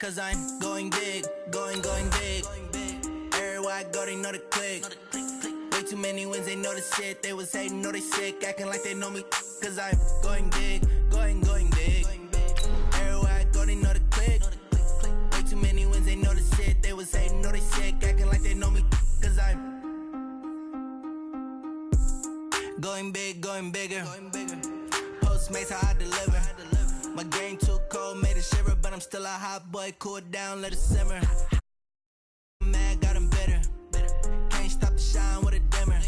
Cause I'm going big, going big. Everywhere I go, they know the click. Way too many wins, they know the shit. They was hating, know they sick, acting like they know me. Cause I'm going big, going big. Everywhere I go, they know the click. Way too many wins, they know the shit. They was hating, know they sick, acting like they know me. Cause I'm going big, going bigger. Postmates, how I deliver. My game too cold, made it shiver, but I'm still a hot boy. Cool it down, let it simmer. Mad, got him bitter. Can't stop the shine with a dimmer.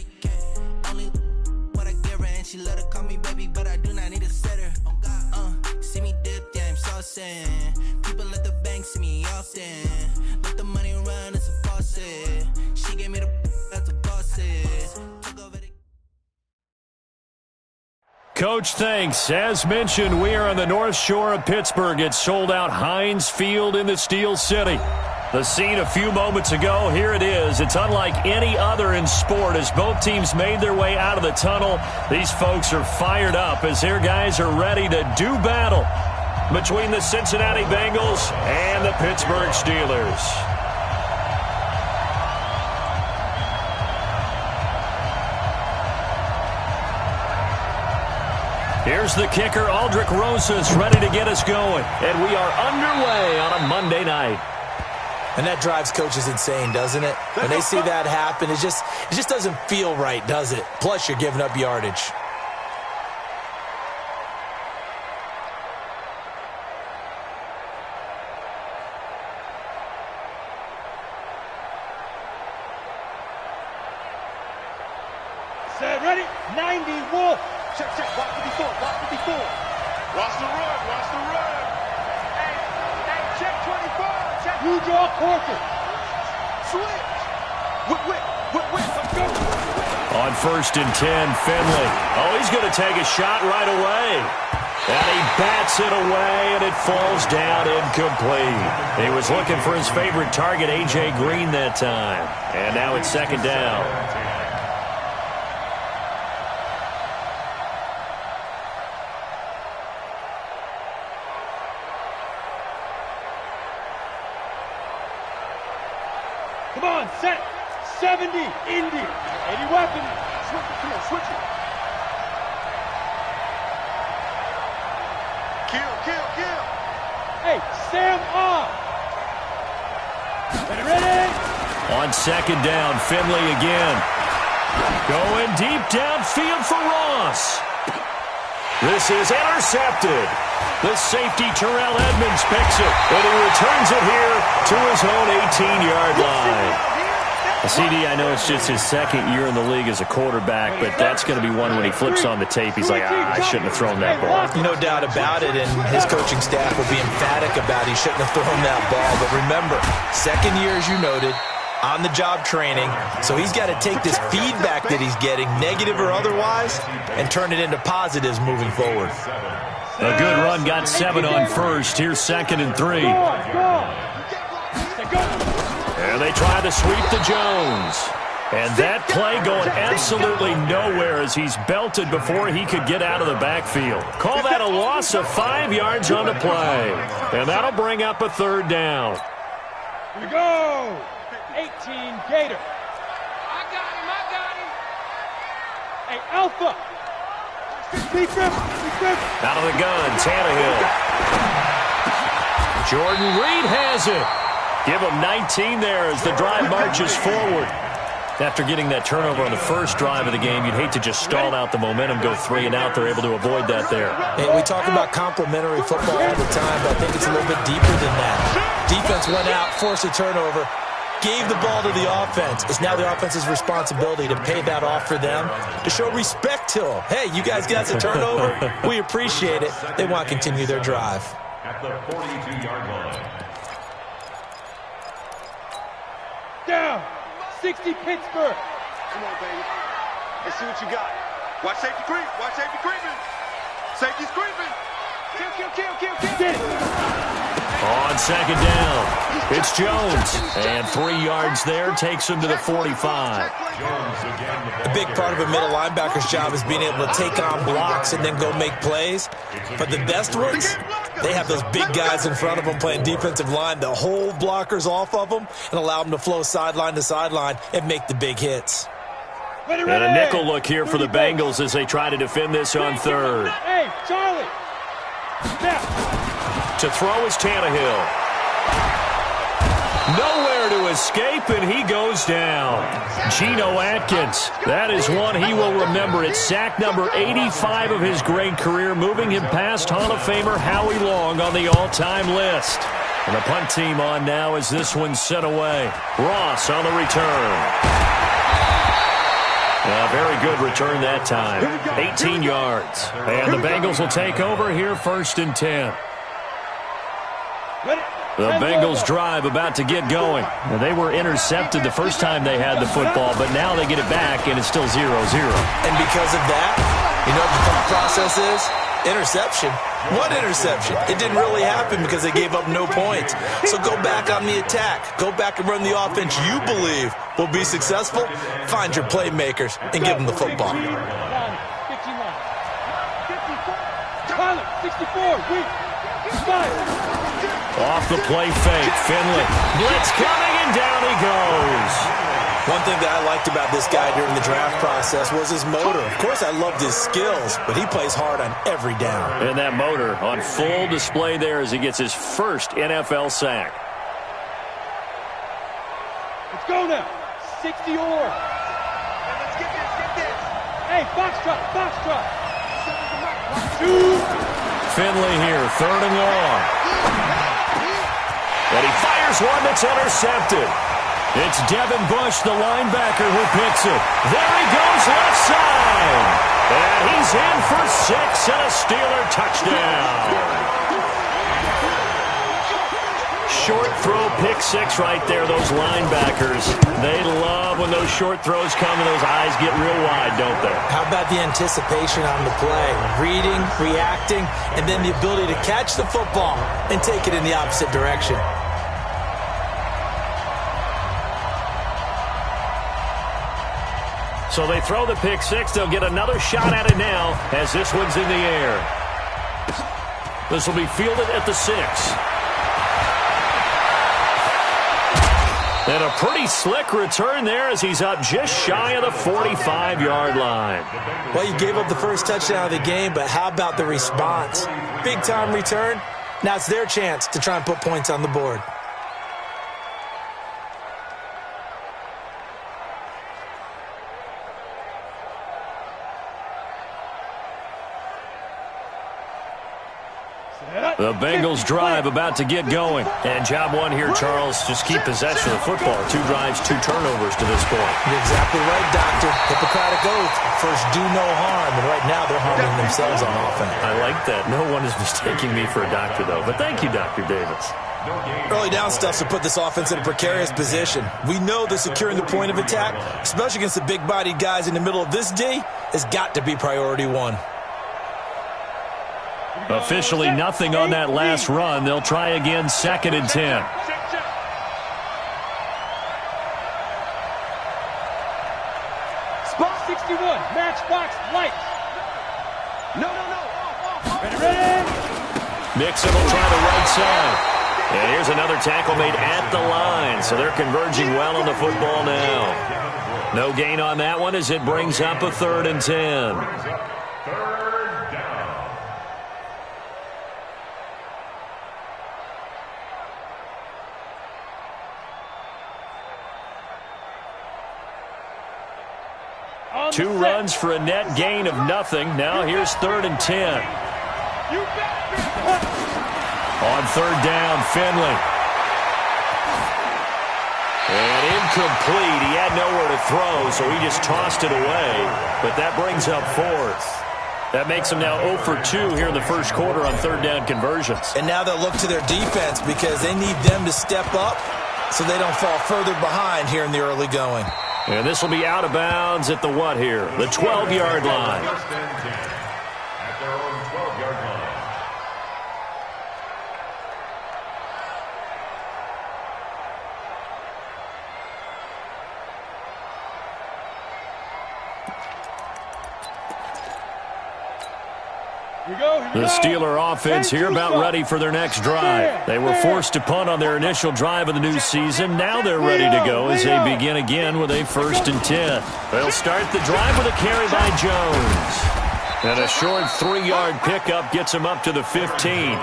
Only what I give her, and she let her call me baby, but I do not need a sitter. See me dip, yeah, I'm saucing. People at the bank see me often. Let the money run, it's a faucet. She gave me the that's a boss it. Took over the Coach, thanks. As mentioned, we are on the North Shore of Pittsburgh. It's sold out Heinz Field in the Steel City. The scene a few moments ago, here it is. It's unlike any other in sport as both teams made their way out of the tunnel. These folks are fired up as their guys are ready to do battle between the Cincinnati Bengals and the Pittsburgh Steelers. Here's the kicker, Aldrich Rosas, ready to get us going. And we are underway on a Monday night. And that drives coaches insane, doesn't it? When they see that happen, it just doesn't feel right, does it? Plus, you're giving up yardage. Set, ready, 90 Wolf. Check, watch 54, watch 54. Watch the run. Hey, check 24, check. You draw quarter. Switch. Whip, let's go. On 1st and 10, Finley. Oh, he's going to take a shot right away. And he bats it away, and it falls down incomplete. He was looking for his favorite target, A.J. Green, that time. And now it's 2nd down. Come on, set. 70, Indy. 80 weapons. Switch it. Kill. Hey, Sam on. Ready? On 2nd down, Finley again. Going deep downfield for Ross. This is intercepted. The safety, Terrell Edmonds, picks it, and he returns it here to his own 18-yard line. CD, I know it's just his 2nd year in the league as a quarterback, but that's going to be one when he flips on the tape. He's like, I shouldn't have thrown that ball. No doubt about it, and his coaching staff will be emphatic about he shouldn't have thrown that ball. But remember, 2nd year, as you noted, on-the-job training, so he's got to take this feedback that he's getting, negative or otherwise, and turn it into positives moving forward. A good run, got 7 on 1st. Here's 2nd and 3. And they try to sweep to Jones. And that play going absolutely nowhere as he's belted before he could get out of the backfield. Call that a loss of 5 yards on the play. And that'll bring up a 3rd down. Here we go. 18 Gator. I got him. Hey, Alpha. Out of the gun, Tannehill. Jordan Reed has it. Give him 19 there as the drive marches forward. After getting that turnover on the first drive of the game, you'd hate to just stall out the momentum, go 3 and out. They're able to avoid that there. Hey, we talk about complementary football all the time, but I think it's a little bit deeper than that. Defense went out, forced a turnover, gave the ball to the offense. It's now the offense's responsibility to pay that off for them, to show respect to them. Hey, you guys got the turnover? We appreciate it. They want to continue their drive. At the 42-yard line. Down. 60 Pittsburgh. Come on, baby. Let's see what you got. Watch safety creep. Watch safety creeping. Safety's creeping. Kill. Get it. On second down, it's Jones. And 3 yards there takes him to the 45. A big part of a middle linebacker's job is being able to take on blocks and then go make plays. But the best ones, they have those big guys in front of them playing defensive line that hold blockers off of them and allow them to flow sideline to sideline and make the big hits. And a nickel look here for the Bengals as they try to defend this on third. Hey, Charlie. To throw is Tannehill. Nowhere to escape, and he goes down. Geno Atkins. That is one he will remember. It's sack number 85 of his great career, moving him past Hall of Famer Howie Long on the all-time list. And the punt team on now as this one's sent away. Ross on the return. A very good return that time. 18 yards. And the Bengals will take over here, 1st and 10. The Bengals drive about to get going. Now, they were intercepted the first time they had the football, but now they get it back, and it's still 0-0. And because of that, you know what the thought process is? Interception. What interception? It didn't really happen because they gave up no points. So go back on the attack. Go back and run the offense you believe will be successful. Find your playmakers and give them the football. 64, 65. Off the play fake, Finley. Blitz coming, and down he goes. One thing that I liked about this guy during the draft process was his motor. Of course, I loved his skills, but he plays hard on every down. And that motor on full display there as he gets his first NFL sack. Let's go now. 60 or. Let's get this. Hey, foxtrot. Shoot. Finley here, 3rd and long. And he fires one that's intercepted. It's Devin Bush, the linebacker, who picks it. There he goes, left side. And he's in for 6 and a Steeler touchdown. Short throw, pick 6 right there, those linebackers. They love when those short throws come and those eyes get real wide, don't they? How about the anticipation on the play? Reading, reacting, and then the ability to catch the football and take it in the opposite direction. So they throw the pick 6. They'll get another shot at it now as this one's in the air. This will be fielded at the 6. And a pretty slick return there as he's up just shy of the 45-yard line. Well, you gave up the first touchdown of the game, but how about the response? Big-time return. Now it's their chance to try and put points on the board. The Bengals drive about to get going. And job one here, Charles, just keep possession of the football. 2 drives, 2 turnovers to this point. You're exactly right, Doctor. Hippocratic oath. First, do no harm. And right now, they're harming themselves on offense. I like that. No one is mistaking me for a doctor, though. But thank you, Dr. Davis. Early down stuff to put this offense in a precarious position. We know that securing the point of attack, especially against the big-bodied guys in the middle of this D, has got to be priority 1. Officially nothing on that last run. They'll try again, 2nd and 10. Spot 61, matchbox lights. No. Ready. Mixon will try the right side. And here's another tackle made at the line. So they're converging well on the football now. No gain on that one as it brings up a 3rd and 10. Two runs for a net gain of nothing. Now here's 3rd and 10. On 3rd down, Finley. And incomplete. He had nowhere to throw, so he just tossed it away. But that brings up 4th. That makes them now 0 for 2 here in the first quarter on 3rd down conversions. And now they'll look to their defense because they need them to step up so they don't fall further behind here in the early going. And this will be out of bounds at the what here? The 12-yard line. The Steeler offense here about ready for their next drive. They were forced to punt on their initial drive of the new season. Now they're ready to go as they begin again with a 1st and 10. They'll start the drive with a carry by Jones. And a short 3-yard pickup gets him up to the 15.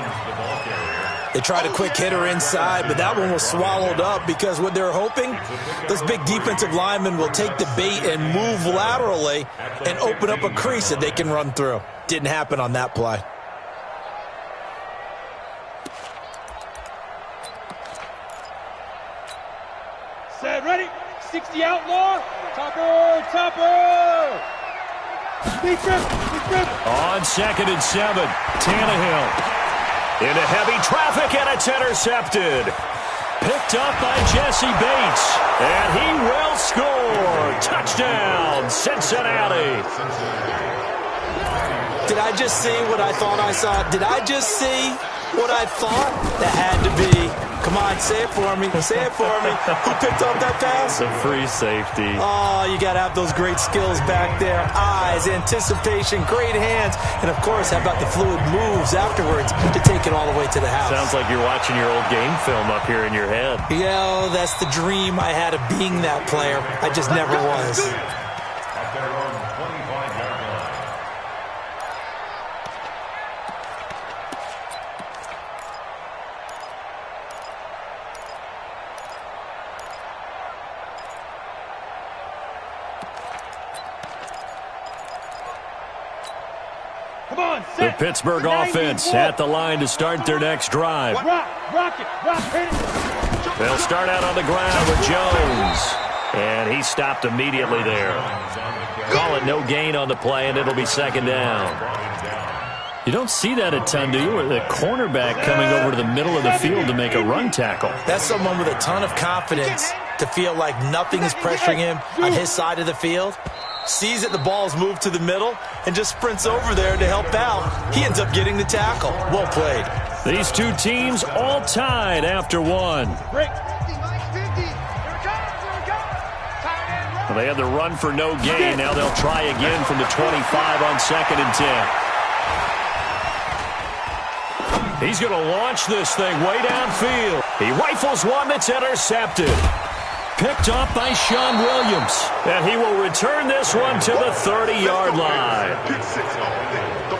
They tried a quick hitter inside, but that one was swallowed up because what they're hoping, those big defensive linemen will take the bait and move laterally and open up a crease that they can run through. Didn't happen on that play. Set, ready, 60 outlaw, topper. Big trip. On 2nd and 7, Tannehill. Into heavy traffic, and it's intercepted. Picked up by Jesse Bates, and he will score. Touchdown, Cincinnati. Did I just see what I thought I saw? Did I just see what I thought? That had to be. Come on, say it for me. Say it for me. Who picked up that pass? The free safety. Oh, you got to have those great skills back there. Eyes, anticipation, great hands. And, of course, how about the fluid moves afterwards to take it all the way to the house? Sounds like you're watching your old game film up here in your head. Yeah, that's the dream I had of being that player. I just never was. The Pittsburgh offense at the line to start their next drive. Rock it. They'll start out on the ground with Jones. And he stopped immediately there. Call it no gain on the play, and it'll be 2nd down. You don't see that a ton, do you? With a cornerback coming over to the middle of the field to make a run tackle. That's someone with a ton of confidence to feel like nothing is pressuring him on his side of the field. Sees that the ball's moved to the middle and just sprints over there to help out. He ends up getting the tackle. Well played. These two teams all tied after one. Well, they had the run for no gain. Now they'll try again from the 25 on 2nd and 10. He's going to launch this thing way downfield. He rifles one that's intercepted. Picked off by Sean Williams. And he will return this one to the 30-yard line.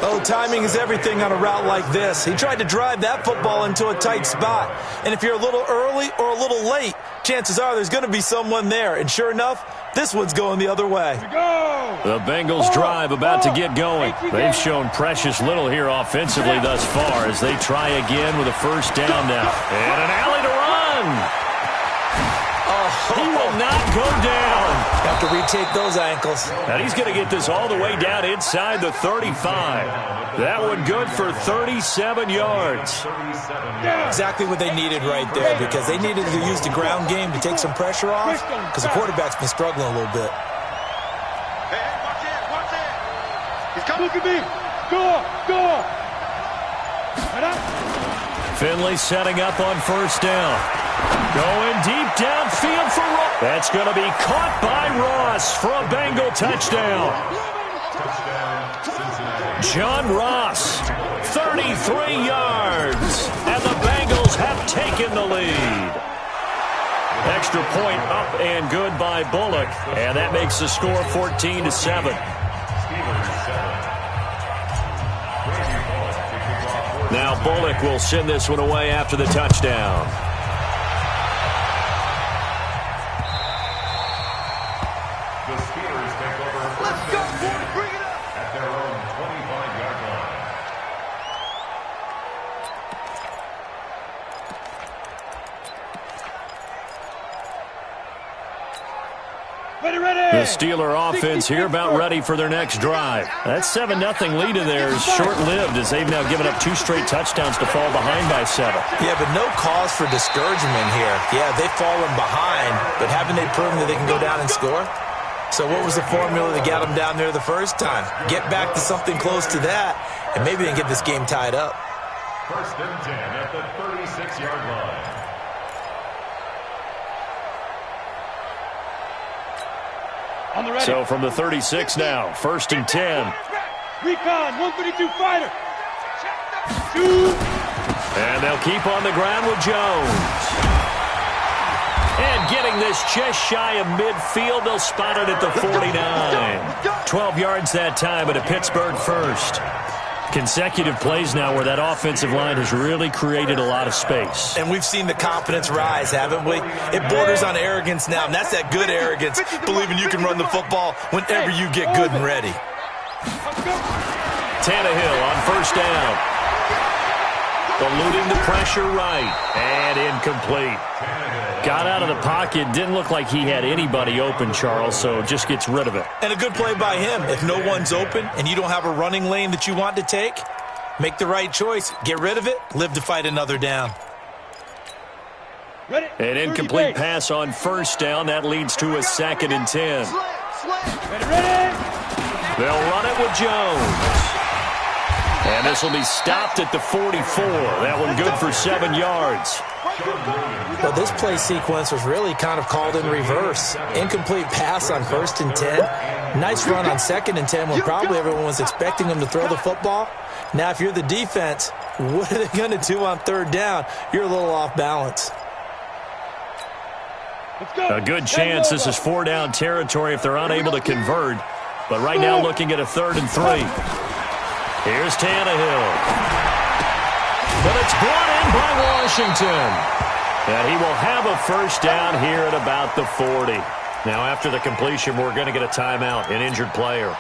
Oh, timing is everything on a route like this. He tried to drive that football into a tight spot. And if you're a little early or a little late, chances are there's going to be someone there. And sure enough, this one's going the other way. The Bengals drive about to get going. They've shown precious little here offensively thus far as they try again with a 1st down now. And an alley to run. He will not go down. Have to retake those ankles. And he's going to get this all the way down inside the 35. That one good for 37 yards. Exactly what they needed right there, because they needed to use the ground game to take some pressure off, because the quarterback's been struggling a little bit. Hey, watch it. He's coming. Look at me. Go. Finley setting up on 1st down. Going deep downfield for Ross. That's going to be caught by Ross for a Bengal touchdown. John Ross, 33 yards. And the Bengals have taken the lead. Extra point up and good by Bullock. And that makes the score 14-7. Now Bullock will send this one away after the touchdown. The Steeler offense here about ready for their next drive. That 7-0 lead in there is short-lived as they've now given up 2 straight touchdowns to fall behind by 7. Yeah, but no cause for discouragement here. Yeah, they've fallen behind, but haven't they proven that they can go down and score? So what was the formula that got them down there the first time? Get back to something close to that, and maybe they can get this game tied up. 1st and 10 at the 36-yard line. So from the 36 now, 1st and 10. Recon, 132 fighter. And they'll keep on the ground with Jones. And getting this just shy of midfield, they'll spot it at the 49. 12 yards that time, but a Pittsburgh first. Consecutive plays now where that offensive line has really created a lot of space. And we've seen the confidence rise, haven't we? It borders on arrogance now, and that's that good arrogance, believing you can run the football whenever you get good and ready. Tannehill on first down. Eluding the pressure right. And incomplete. Got out of the pocket. Didn't look like he had anybody open, Charles, so just gets rid of it. And a good play by him. If no one's open and you don't have a running lane that you want to take, make the right choice. Get rid of it. Live to fight another down. An incomplete pass on first down. That leads to a 2nd and 10. They'll run it with Jones. And this will be stopped at the 44. That one good for 7 yards. Well, this play sequence was really kind of called in reverse. Incomplete pass on 1st and 10. Nice run on 2nd and 10 when probably everyone was expecting them to throw the football. Now, if you're the defense, what are they going to do on 3rd down? You're a little off balance. A good chance this is 4-down territory if they're unable to convert. But right now looking at a 3rd and 3. Here's Tannehill. But it's brought in by Washington. And he will have a first down here at about the 40. Now, after the completion, we're going to get a timeout, an injured player.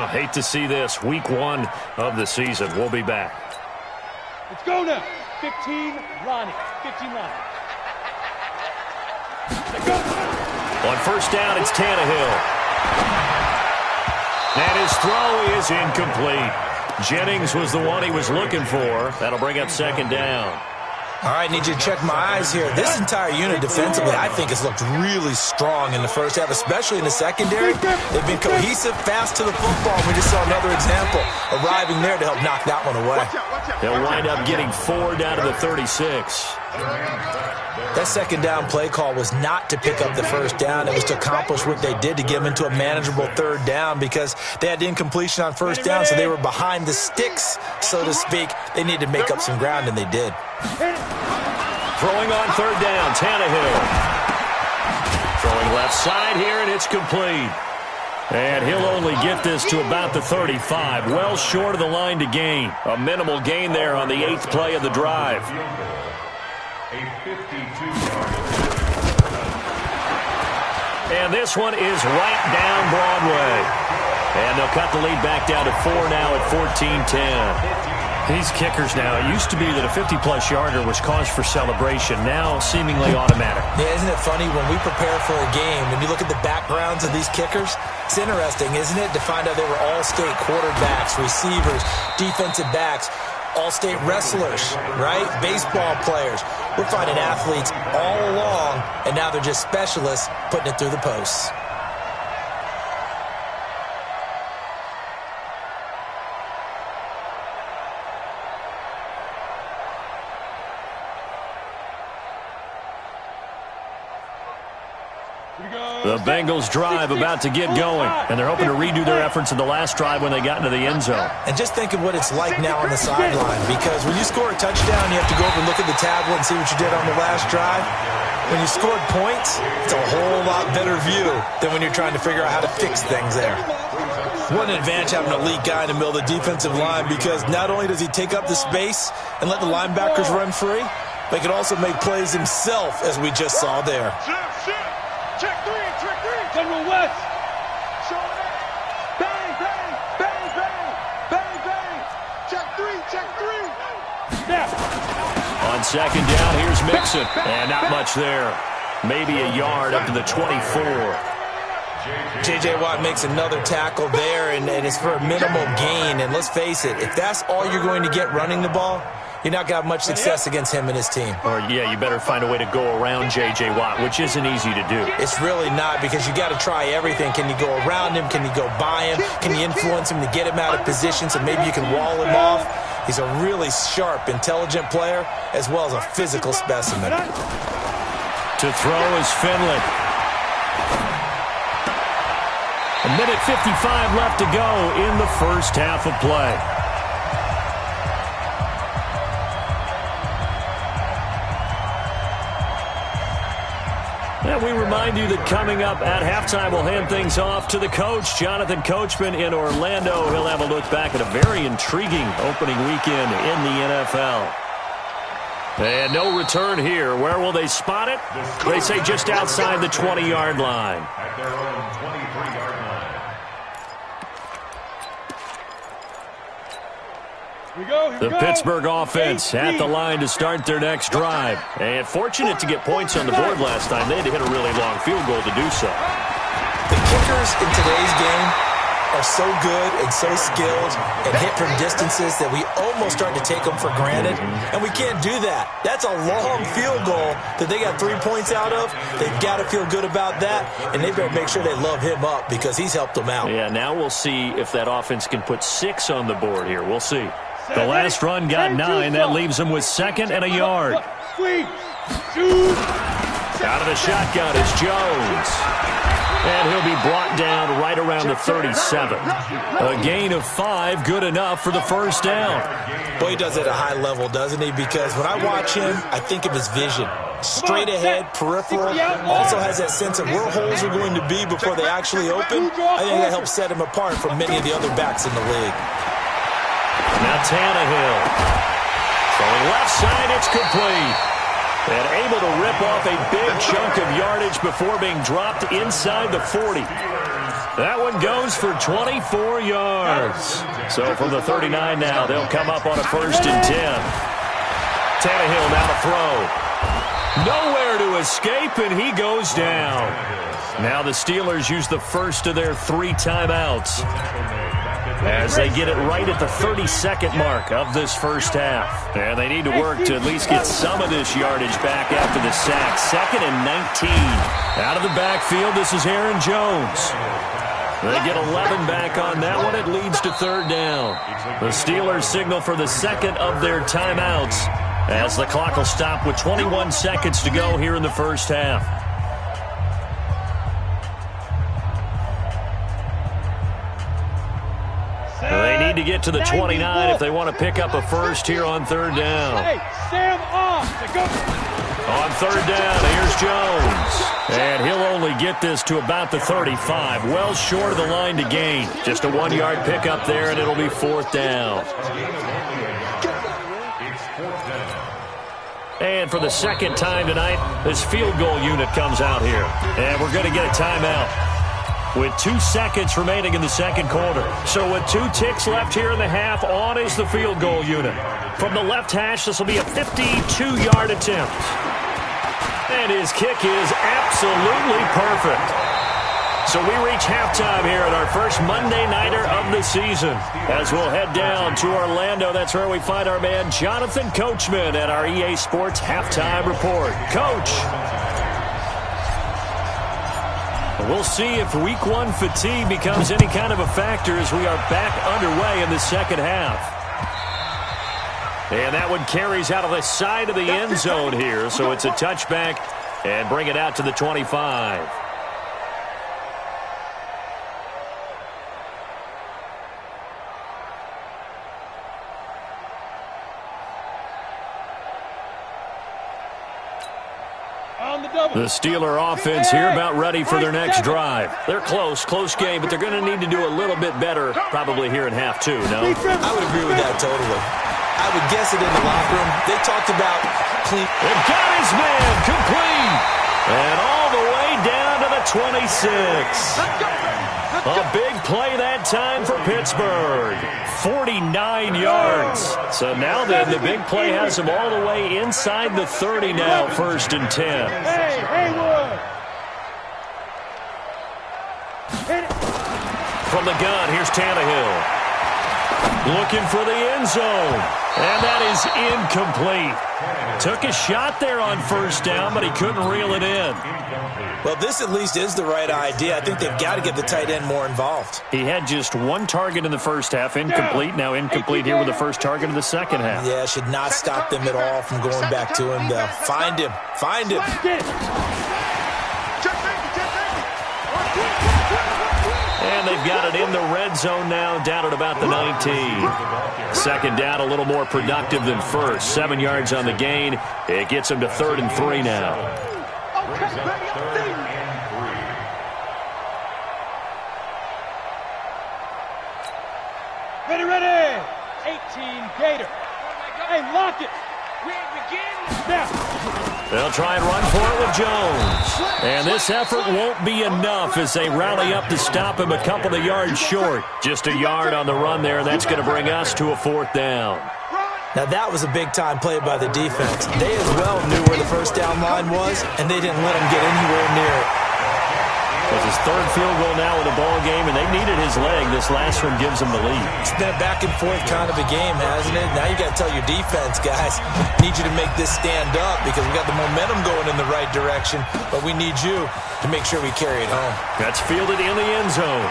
Hate to see this. Week 1 of the season. We'll be back. Let's go now. 15, Ronnie. 15, Ronnie. Let's go. On first down, it's Tannehill. And his throw is incomplete. Jennings was the one he was looking for. That'll bring up 2nd down. All right, need you to check my eyes here. This entire unit defensively, I think, has looked really strong in the first half, especially in the secondary. They've been cohesive, fast to the football. We just saw another example arriving there to help knock that one away. They'll wind up getting 4 down to the 36. That 2nd down play call was not to pick up the first down. It was to accomplish what they did to get them into a manageable 3rd down because they had incompletion on first down, so they were behind the sticks, so to speak. They needed to make up some ground, and they did. Throwing on 3rd down, Tannehill. Throwing left side here, and it's complete. And he'll only get this to about the 35, well short of the line to gain. A minimal gain there on the 8th play of the drive. And this one is right down Broadway. And they'll cut the lead back down to 4 now at 14-10. These kickers now, it used to be that a 50-plus yarder was cause for celebration, now seemingly automatic. Yeah, isn't it funny when we prepare for a game, when you look at the backgrounds of these kickers, it's interesting, isn't it, to find out they were all-state quarterbacks, receivers, defensive backs, all-state wrestlers, right? Baseball players. We're finding athletes all along, and now they're just specialists putting it through the posts. The Bengals drive about to get going, and they're hoping to redo their efforts in the last drive when they got into the end zone. And just think of what it's like now on the sideline, because when you score a touchdown, you have to go over and look at the tablet and see what you did on the last drive. When you scored points, it's a whole lot better view than when you're trying to figure out how to fix things there. What an advantage having an elite guy in the middle of the defensive line, because not only does he take up the space and let the linebackers run free, but he can also make plays himself, as we just saw there. Check 3, General West. Bang, bang, bang, bang, bang, bang. Check 3. Snap. On 2nd down, here's Mixon. And not much there. Maybe a yard up to the 24. J.J. Watt makes another tackle there, and it's for a minimal gain. And let's face it, if that's all you're going to get running the ball, you're not going to have much success against him and his team. Or, yeah, you better find a way to go around J.J. Watt, which isn't easy to do. It's really not, because you got to try everything. Can you go around him? Can you go by him? Can you influence him to get him out of position so maybe you can wall him off? He's a really sharp, intelligent player, as well as a physical specimen. To throw is Finley. A minute 55 left to go in the first half of play. And we remind you that coming up at halftime, we'll hand things off to the coach, Jonathan Coachman in Orlando. He'll have a look back at a very intriguing opening weekend in the NFL. And no return here. Where will they spot it? They say just outside the 20-yard line. At their own 23-yard line. The Pittsburgh offense at the line to start their next drive. And fortunate to get points on the board last time. They had to hit a really long field goal to do so. The kickers in today's game are so good and so skilled and hit from distances that we almost start to take them for granted, and we can't do that. That's a long field goal that they got 3 points out of. They've got to feel good about that, and they better make sure they love him up because he's helped them out. Yeah, now we'll see if that offense can put 6 on the board here. We'll see. The last run got 9. That leaves them with 2nd and a yard. Out of the shotgun is Jones. And he'll be brought down right around the 37. A gain of 5, good enough for the first down. Boy, he does it at a high level, doesn't he? Because when I watch him, I think of his vision. Straight ahead, peripheral, also has that sense of where holes are going to be before they actually open. I think that helps set him apart from many of the other backs in the league. Now Tannehill. Throwing left side, it's complete. And able to rip off a big chunk of yardage before being dropped inside the 40. That one goes for 24 yards. So from the 39 now, they'll come up on a 1st and 10. Tannehill now to throw. Nowhere to escape, and he goes down. Now the Steelers use the first of their 3 timeouts as they get it right at the 32nd mark of this first half. And they need to work to at least get some of this yardage back after the sack. 2nd and 19. Out of the backfield, this is Aaron Jones. They get 11 back on that one. It leads to 3rd down. The Steelers signal for the 2nd of their timeouts as the clock will stop with 21 seconds to go here in the first half. They need to get to the 29 if they want to pick up a first here on 3rd down. On 3rd down, here's Jones. And he'll only get this to about the 35. Well short of the line to gain. Just a 1-yard pickup there, and it'll be 4th down. And for the 2nd time tonight, this field goal unit comes out here. And we're going to get a timeout with 2 seconds remaining in the 2nd quarter. So with 2 ticks left here in the half, on is the field goal unit. From the left hash, this will be a 52-yard attempt. And his kick is absolutely perfect. So we reach halftime here at our first Monday Nighter of the season. As we'll head down to Orlando, that's where we find our man Jonathan Coachman at our EA Sports Halftime Report. Coach, we'll see if Week 1 fatigue becomes any kind of a factor as we are back underway in the 2nd half. And that one carries out of the side of the end zone here, so it's a touchback and bring it out to the 25. The Steeler offense here about ready for their next drive. They're close game, but they're going to need to do a little bit better probably here in half 2, no? I would agree with that totally. I would guess it in the locker room. They talked about clean. They've got his man complete. And all the way down to the 26. A big play that time for Pittsburgh. 49 yards. So now then, the big play has them all the way inside the 30 now, 1st and 10. Hey, Haywood. From the gun, here's Tannehill. Looking for the end zone. And that is incomplete. Took a shot there on 1st down, but he couldn't reel it in. Well, this at least is the right idea. I think they've got to get the tight end more involved. He had just 1 target in the first half, incomplete. Now incomplete here with the first target of the 2nd half. Yeah, should not stop them at all from going back to him. Find him. Find him. And they've got it in the red zone now, down at about the 19. 2nd down, a little more productive than 1st. 7 yards on the gain. It gets them to 3rd and 3 now. Brings up 3rd and 3. Ready, ready. 18 Gator. Hey, lock it. We begin now. They'll try and run for it with Jones. And this effort won't be enough as they rally up to stop him a couple of yards short. Just a yard on the run there, and that's going to bring us to a 4th down. Now, that was a big-time play by the defense. They as well knew where the first down line was, and they didn't let him get anywhere near it. It's his 3rd field goal now in the ball game, and they needed his leg. This last one gives them the lead. It's been a back-and-forth kind of a game, hasn't it? Now you got to tell your defense, guys, need you to make this stand up because we got the momentum going in the right direction, but we need you to make sure we carry it home. That's fielded in the end zone.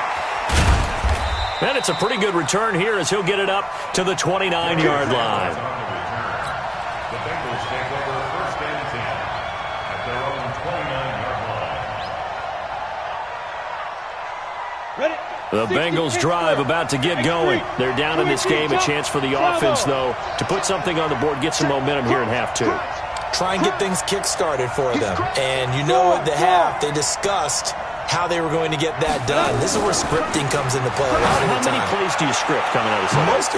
And it's a pretty good return here as he'll get it up to the 29-yard line. The Bengals take over 1st and 10 at their own 29-yard line. Ready. The Bengals drive about to get going. They're down in this game. A chance for the offense, though, to put something on the board, get some momentum here in half 2. Try and get things kick-started for them. And you know at the half, they discussed how they were going to get that done. This is where scripting comes into play a lot of the time. How many plays do you script coming out of this?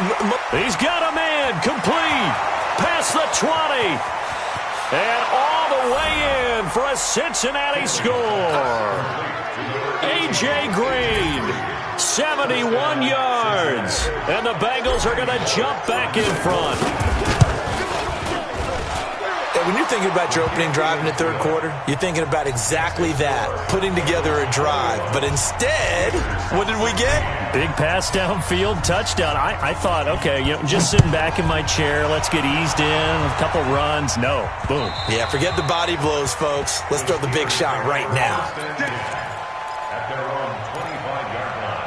He's got a man complete past the 20. And all the way in for a Cincinnati score. A.J. Green, 71 yards. And the Bengals are going to jump back in front. When you're thinking about your opening drive in the 3rd quarter, you're thinking about exactly that, putting together a drive. But instead, what did we get? Big pass downfield, touchdown. I thought, okay, just sitting back in my chair, let's get eased in, a couple runs. No, boom. Yeah, forget the body blows, folks. Let's throw the big shot right now. At their own 25-yard line.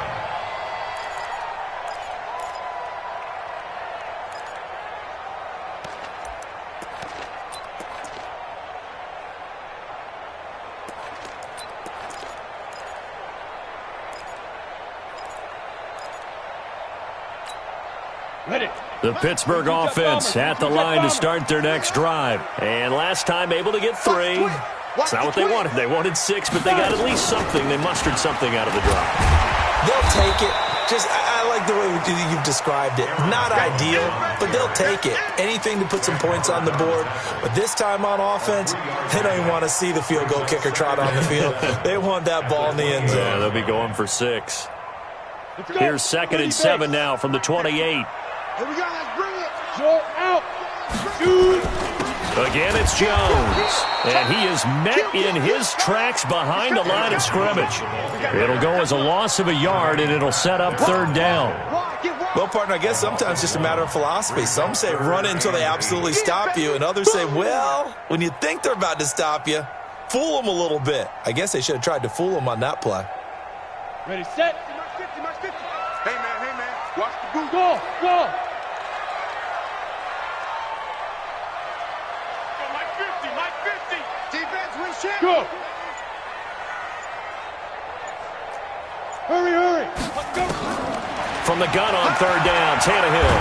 Ready. The Pittsburgh offense at the line to start their next drive. And last time able to get 3. It's not what they wanted. They wanted 6, but they got at least something. They mustered something out of the drive. They'll take it. I like the way you've described it. Not ideal, but they'll take it. Anything to put some points on the board. But this time on offense, they don't even want to see the field goal kicker trot on the field. They want that ball in the end zone. Yeah, they'll be going for 6. Here's 2nd and 7 now from the 28. Here we go, let's bring it. Joe out. Shoot. Again, it's Jones. And he is met in his tracks behind the line of scrimmage. It'll go as a loss of a yard, and it'll set up 3rd down. Well, partner, I guess sometimes it's just a matter of philosophy. Some say run until they absolutely stop you, and others say, well, when you think they're about to stop you, fool them a little bit. I guess they should have tried to fool them on that play. Ready, set. Hey, man. Watch the boot. Go. Mike 50. Defense wins champion. Go. Hurry. Let's go. From the gun on 3rd down, Tannehill.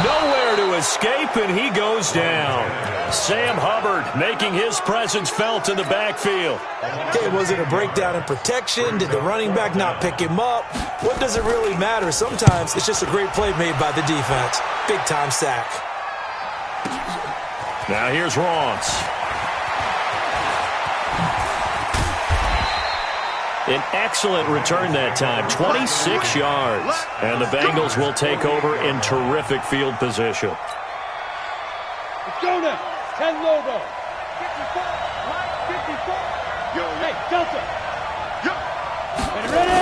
Nowhere to escape, and he goes down. Sam Hubbard making his presence felt in the backfield. Okay, was it a breakdown in protection? Did the running back not pick him up? What does it really matter? Sometimes it's just a great play made by the defense. Big-time sack. Now here's Ross. An excellent return that time, 26 yards. And the Bengals will take over in terrific field position. Let's go now. 10 logo. 54. Yo, hey, Delta. Yo. Ready.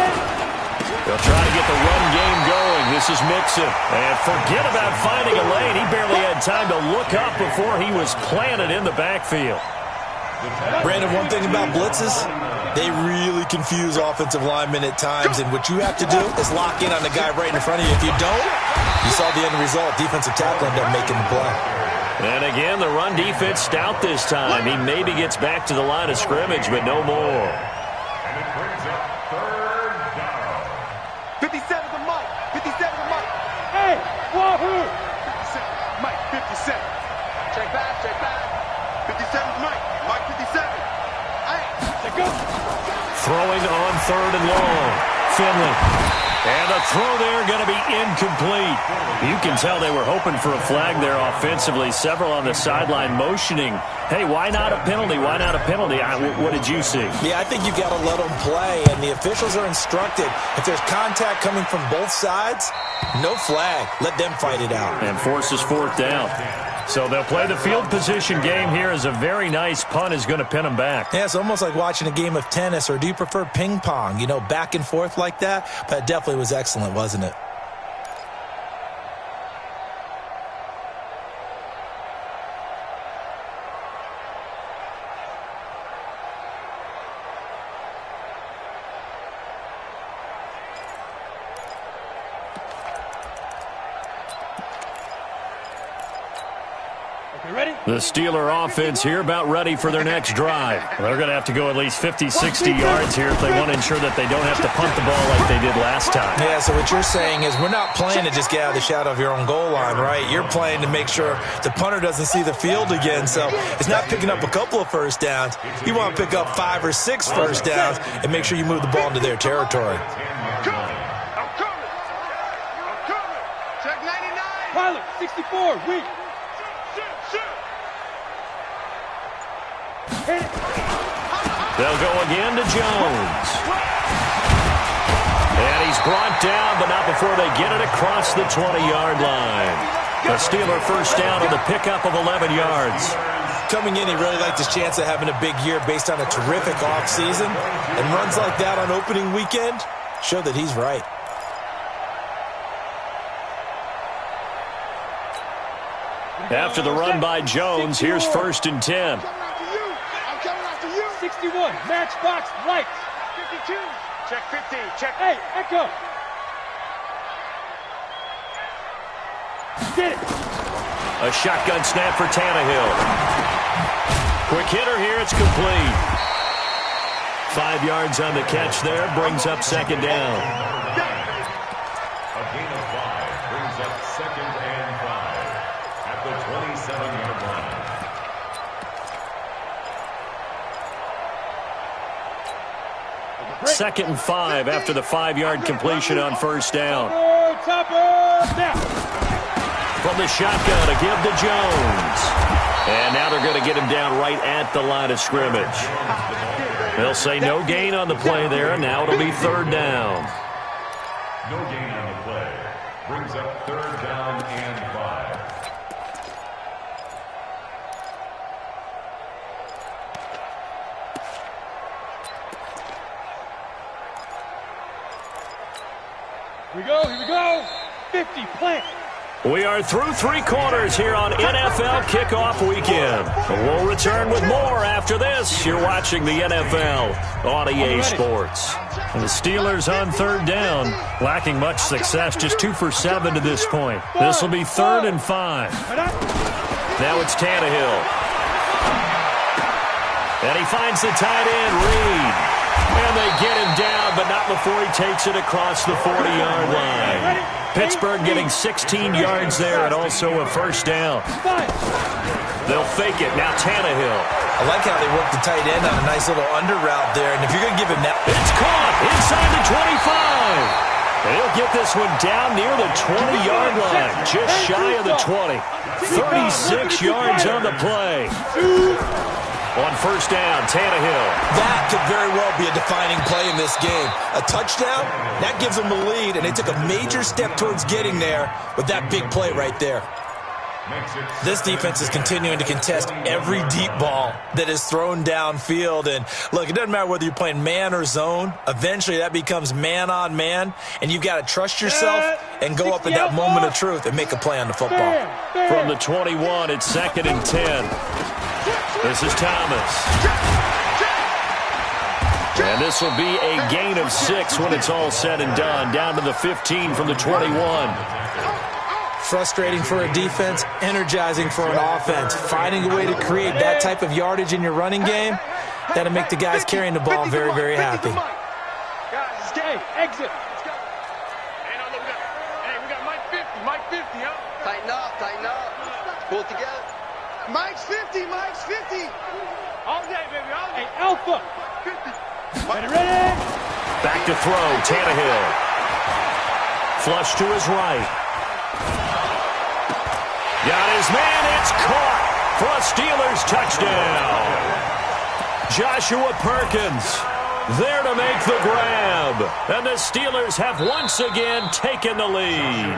They'll try to get the run game going. This is Mixon. And forget about finding a lane. He barely had time to look up before he was planted in the backfield. Brandon, one thing about blitzes, they really confuse offensive linemen at times, and what you have to do is lock in on the guy right in front of you. If you don't, you saw the end result. Defensive tackle ended up making the play. And again, the run defense stout this time. He maybe gets back to the line of scrimmage, but no more. And it brings up 3rd down. 57 to Mike. 57 to Mike. Hey, wahoo. 57. Mike, 57. Check back. 57 to Mike. Mike, 57. Throwing on 3rd and long. Finley. And the throw there going to be incomplete. You can tell they were hoping for a flag there offensively. Several on the sideline motioning, hey, why not a penalty? Why not a penalty? What did you see? Yeah, I think you've got to let them play, and the officials are instructed. If there's contact coming from both sides, no flag. Let them fight it out. And forces 4th down. So they'll play the field position game here as a very nice punt is going to pin them back. Yeah, it's almost like watching a game of tennis, or do you prefer ping pong? You know, back and forth like that? But it definitely was excellent, wasn't it? The Steeler offense here about ready for their next drive. They're going to have to go at least 50, 60 yards here if they want to ensure that they don't have to punt the ball like they did last time. Yeah, so what you're saying is we're not playing to just get out of the shadow of your own goal line, right? You're playing to make sure the punter doesn't see the field again. So it's not picking up a couple of first downs. You want to pick up 5 or 6 first downs and make sure you move the ball into their territory. I'm coming. Check 99. Pilot, 64, weak. They'll go again to Jones. And he's brought down, but not before they get it across the 20-yard line. The Steeler first down on the pickup of 11 yards. Coming in, he really liked his chance of having a big year based on a terrific offseason. And runs like that on opening weekend show that he's right. After the run by Jones, here's 1st and 10. 61, matchbox lights. 52, check 50, check. Hey, Echo. Get it. A shotgun snap for Tannehill. Quick hitter here, it's complete. 5 yards on the catch there, brings up 2nd down. A gain of 5 brings up 2nd and 5 at the 27-yard line. Second and 5 after the 5-yard completion on first down. From the shotgun, a give to Jones. And now they're going to get him down right at the line of scrimmage. They'll say no gain on the play there, and now it'll be 3rd down. No gain on the play. Brings up 3rd down and 5. Here we go. 50, plant. We are through 3 quarters here on NFL Kickoff Weekend. We'll return with more after this. You're watching the NFL on EA Sports. And the Steelers on 3rd down, lacking much success, just 2 for 7 to this point. This will be 3rd and 5. Now it's Tannehill. And he finds the tight end, Reed. And they get him down, but not before he takes it across the 40-yard line. Pittsburgh getting 16 yards there and also a first down. They'll fake it. Now Tannehill. I like how they work the tight end on a nice little under route there. And if you're going to give him that... It's caught inside the 25. And he'll get this one down near the 20-yard line, just shy of the 20. 36 yards on the play. On first down, Tannehill. That could very well be a defining play in this game. A touchdown, that gives them the lead, and they took a major step towards getting there with that big play right there. This defense is continuing to contest every deep ball that is thrown downfield. And look, it doesn't matter whether you're playing man or zone. Eventually, that becomes man on man, and you've got to trust yourself and go up at that moment of truth and make a play on the football. From the 21, it's 2nd and 10. This is Thomas. And this will be a gain of 6 when it's all said and done. Down to the 15 from the 21. Frustrating for a defense, energizing for an offense. Finding a way to create that type of yardage in your running game, that'll make the guys carrying the ball very, very happy. Guys, stay, exit. Hey, no, look, we got Mike 50, huh? Tighten up. Pull it together. Mike's 50. All day, baby, all day. Hey, Alpha. 50. Ready? Back to throw, Tannehill. Flush to his right. Got his man, it's caught for a Steelers touchdown. Joshua Perkins there to make the grab. And the Steelers have once again taken the lead.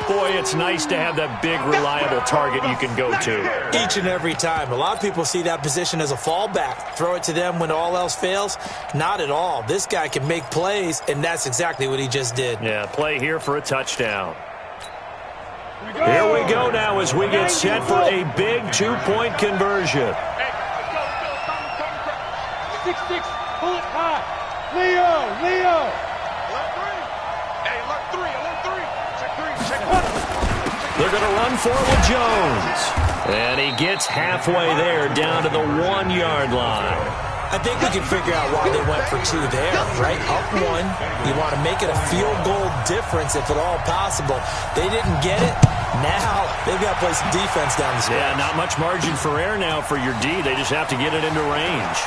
Boy, it's nice to have that big, reliable target you can go to. Each and every time. A lot of people see that position as a fallback. Throw it to them when all else fails. Not at all. This guy can make plays, and that's exactly what he just did. Yeah, play here for a touchdown. Here we go now as we get set for a big two-point conversion. 6-6, pull it high. Leo. They're going to run for it with Jones. And he gets halfway there down to the 1-yard line. I think we can figure out why they went for 2 there, right? Up 1. You want to make it a field goal difference if at all possible. They didn't get it. Now they've got to play some defense down the stretch. Yeah, not much margin for error now for your D. They just have to get it into range.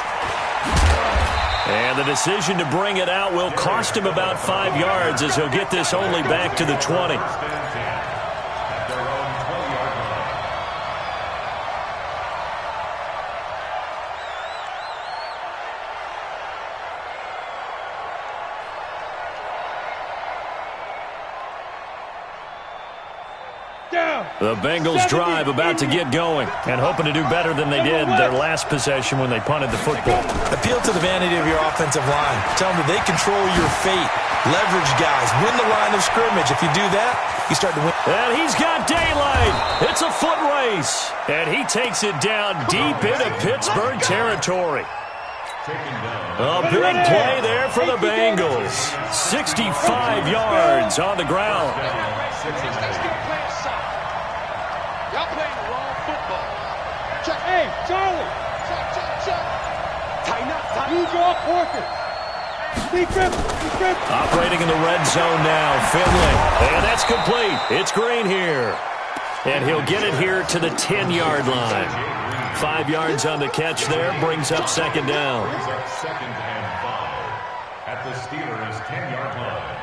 And the decision to bring it out will cost him about 5 yards as he'll get this only back to the 20. The Bengals drive about to get going and hoping to do better than they did their last possession when they punted the football. Appeal to the vanity of your offensive line. Tell them that they control your fate. Leverage guys. Win the line of scrimmage. If you do that, you start to win. And he's got daylight. It's a foot race. And he takes it down deep into Pittsburgh territory. A big play there for the Bengals. 65 yards on the ground. Y'all playing the wrong football. Check. Hey, Charlie. Check. Tighten up. New York Porkers. Be grip. Operating in the red zone now, Finley. And that's complete. It's Green here. And he'll get it here to the 10-yard line. 5 yards on the catch there. Brings up second down. Second and 5 at the Steelers' 10-yard line.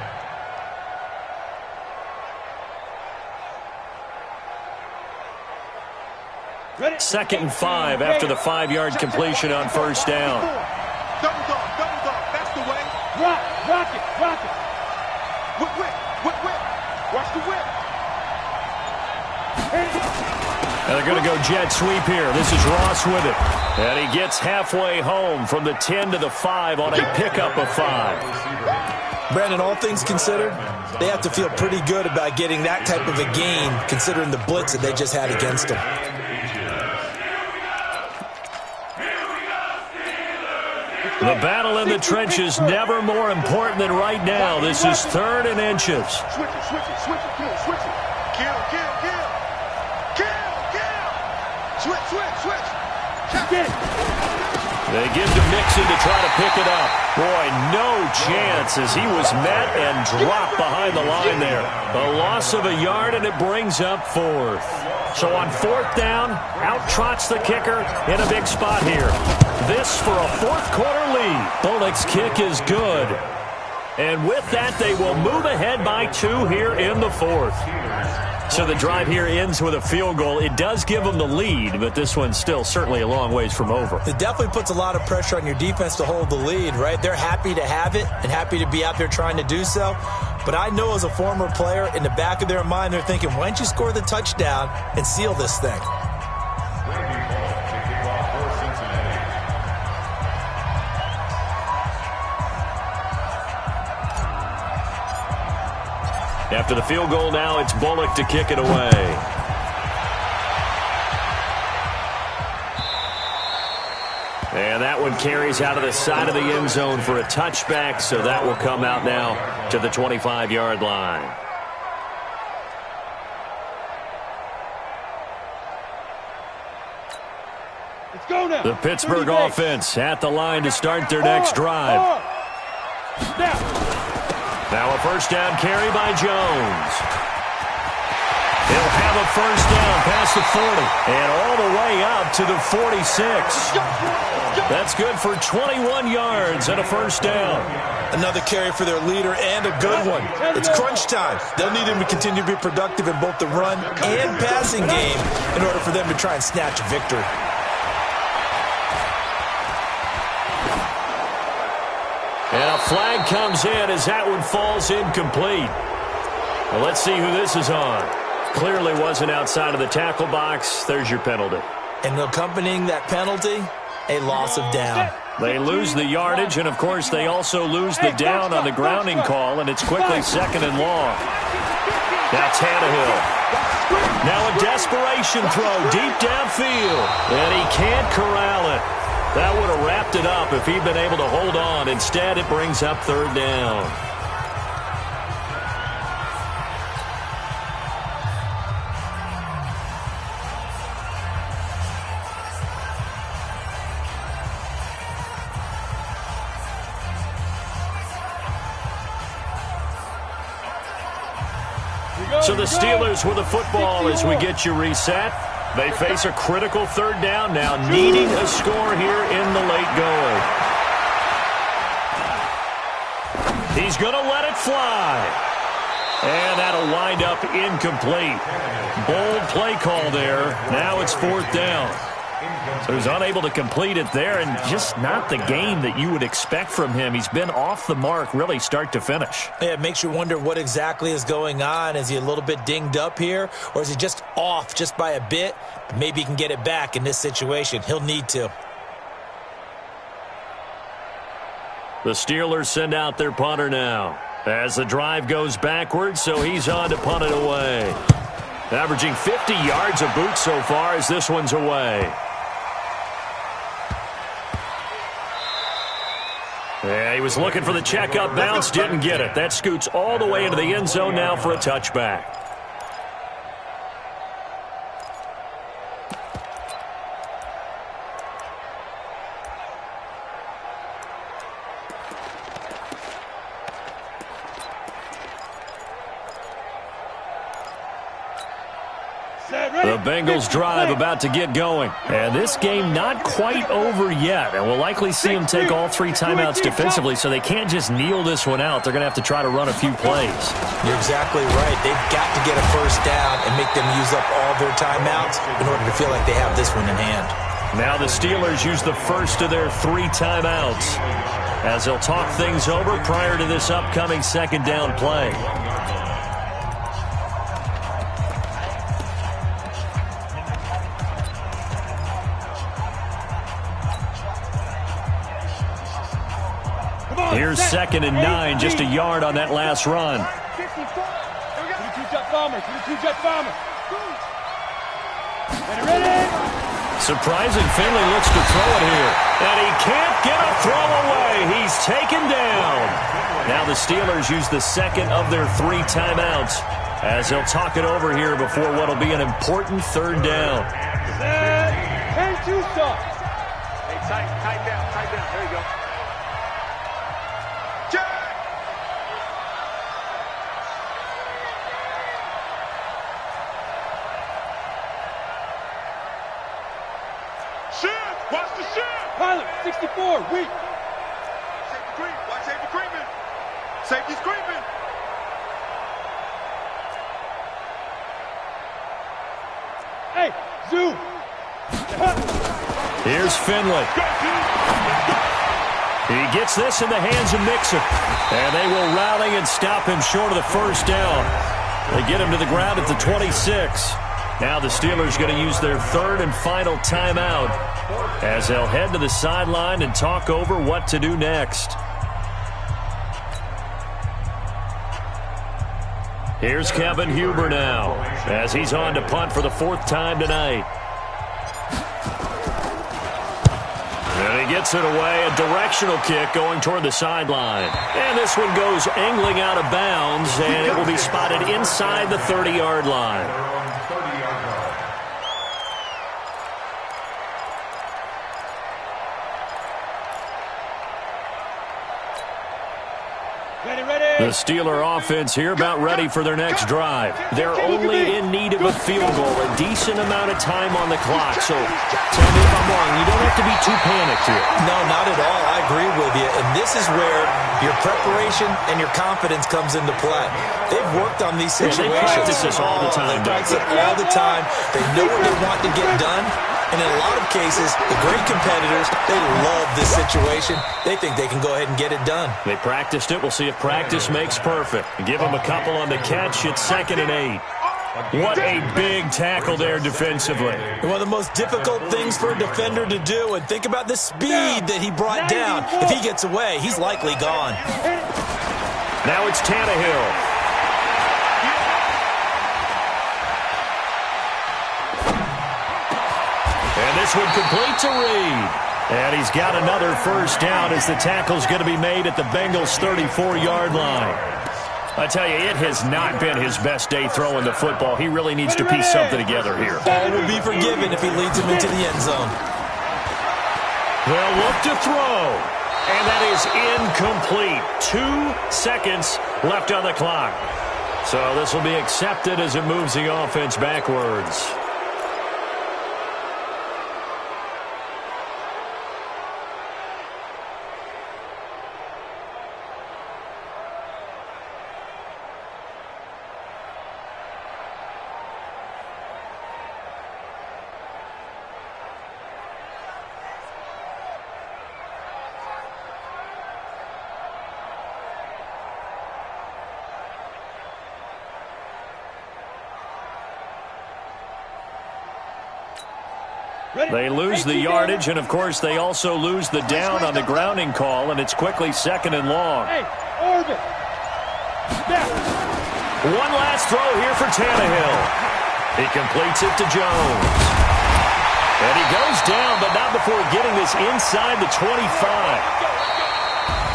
Second and 5 after the 5-yard completion on first down. Double dog, that's the way. Rock it. Whip. Watch the whip. And they're going to go jet sweep here. This is Ross with it. And he gets halfway home from the 10 to the 5 on a pickup of 5. Brandon, all things considered, they have to feel pretty good about getting that type of a gain considering the blitz that they just had against them. The battle in the trenches never more important than right now. This is 3rd and inches. Switch it. Kill. Switch. Check it. They give to Mixon to try to pick it up. Boy, no chance as he was met and dropped behind the line there. A loss of a yard, and it brings up 4th. So on 4th down, out trots the kicker in a big spot here. This for a 4th quarter lead. Bullock's kick is good. And with that, they will move ahead by 2 here in the 4th. So the drive here ends with a field goal. It does give them the lead, but this one's still certainly a long ways from over. It definitely puts a lot of pressure on your defense to hold the lead, right? They're happy to have it and happy to be out there trying to do so. But I know as a former player, in the back of their mind, they're thinking, why don't you score the touchdown and seal this thing? After the field goal now, it's Bullock to kick it away. And that one carries out of the side of the end zone for a touchback, so that will come out now to the 25-yard line. Let's go now. The Pittsburgh offense at the line to start their next drive. Now a first down carry by Jones. He'll have a first down past the 40 and all the way up to the 46. That's good for 21 yards and a first down. Another carry for their leader and a good one. It's crunch time. They'll need him to continue to be productive in both the run and passing game in order for them to try and snatch a victory. And a flag comes in as that one falls incomplete. Well, let's see who this is on. Clearly wasn't outside of the tackle box. There's your penalty. And accompanying that penalty, a loss of down. They lose the yardage, and, of course, they also lose the down on the grounding call, and it's quickly 2nd and long. Now Tannehill. Now a desperation throw deep downfield, and he can't corral it. That would have wrapped it up if he'd been able to hold on. Instead, it brings up 3rd down. So the Steelers with the football as we get you reset. They face a critical 3rd down now, needing a score here in the late going. He's going to let it fly. And that'll wind up incomplete. Bold play call there. Now it's 4th down. So he's unable to complete it there, and just not the game that you would expect from him. He's been off the mark really start to finish. Yeah, it makes you wonder what exactly is going on. Is he a little bit dinged up here, or is he just off just by a bit? Maybe he can get it back in this situation. He'll need to. The Steelers send out their punter now as the drive goes backwards, so he's on to punt it away. Averaging 50 yards of boot so far as this one's away. Yeah, he was looking for the check-up bounce, didn't get it. That scoots all the way into the end zone now for a touchback. The Bengals drive about to get going. And this game not quite over yet. And we'll likely see them take all 3 timeouts defensively, so they can't just kneel this one out. They're going to have to try to run a few plays. You're exactly right. They've got to get a first down and make them use up all their timeouts in order to feel like they have this one in hand. Now the Steelers use the first of their 3 timeouts as they'll talk things over prior to this upcoming 2nd down play. Here's 2nd and 9, just a yard on that last run. Surprising Finley looks to throw it here. And he can't get a throw away. He's taken down. Now the Steelers use the 2nd of their 3 timeouts as they'll talk it over here before what will be an important 3rd down. Hey, tight down. There you go. Watch the shift! Pilot, 64, weak. Safety creep, watch safety creeping. Safety's creeping. Hey, zoom. Here's Finley. He gets this in the hands of Mixon. And they will rally and stop him short of the first down. They get him to the ground at the 26. Now the Steelers going to use their 3rd and final timeout as they'll head to the sideline and talk over what to do next. Here's Kevin Huber now as he's on to punt for the 4th time tonight. And he gets it away, a directional kick going toward the sideline. And this one goes angling out of bounds, and it will be spotted inside the 30-yard line. The Steeler offense here about ready for their next drive. They're only in need of a field goal, a decent amount of time on the clock. So tell me if I'm wrong. You don't have to be too panicked here. No, not at all. I agree with you. And this is where your preparation and your confidence comes into play. They've worked on these situations. They practice this all the time. They practice it all the time. They know what they want to get done. And in a lot of cases, the great competitors, they love this situation. They think they can go ahead and get it done. They practiced it. We'll see if practice makes perfect. Give them a couple on the catch. It's 2nd and 8. What a big tackle there defensively. One of the most difficult things for a defender to do. And think about the speed that he brought down. If he gets away, he's likely gone. Now it's Tannehill. And this one complete to Reed. And he's got another first down as the tackle's going to be made at the Bengals' 34-yard line. I tell you, it has not been his best day throwing the football. He really needs to piece something together here. All will be forgiven if he leads him into the end zone. They'll look to throw. And that is incomplete. 2 seconds left on the clock. So this will be accepted as it moves the offense backwards. They lose the yardage, and, of course, they also lose the down on the grounding call, and it's quickly 2nd and long. One last throw here for Tannehill. He completes it to Jones. And he goes down, but not before getting this inside the 25.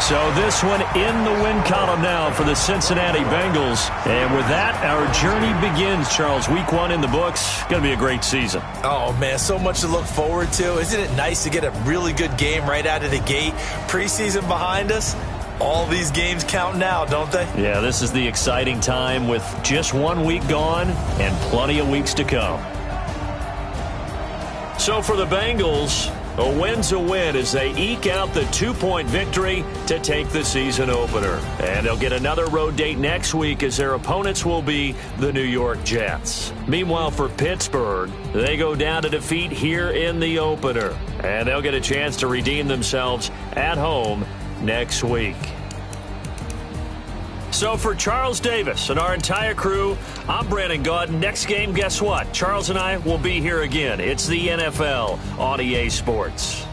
So this one in the win column now for the Cincinnati Bengals. And with that, our journey begins, Charles. Week 1 in the books. Going to be a great season. Oh, man, so much to look forward to. Isn't it nice to get a really good game right out of the gate? Preseason behind us. All these games count now, don't they? Yeah, this is the exciting time with just 1 week gone and plenty of weeks to come. So for the Bengals, a win's a win as they eke out the 2-point victory to take the season opener. And they'll get another road date next week as their opponents will be the New York Jets. Meanwhile, for Pittsburgh, they go down to defeat here in the opener. And they'll get a chance to redeem themselves at home next week. So for Charles Davis and our entire crew, I'm Brandon Gaudin. Next game, guess what? Charles and I will be here again. It's the NFL on EA Sports.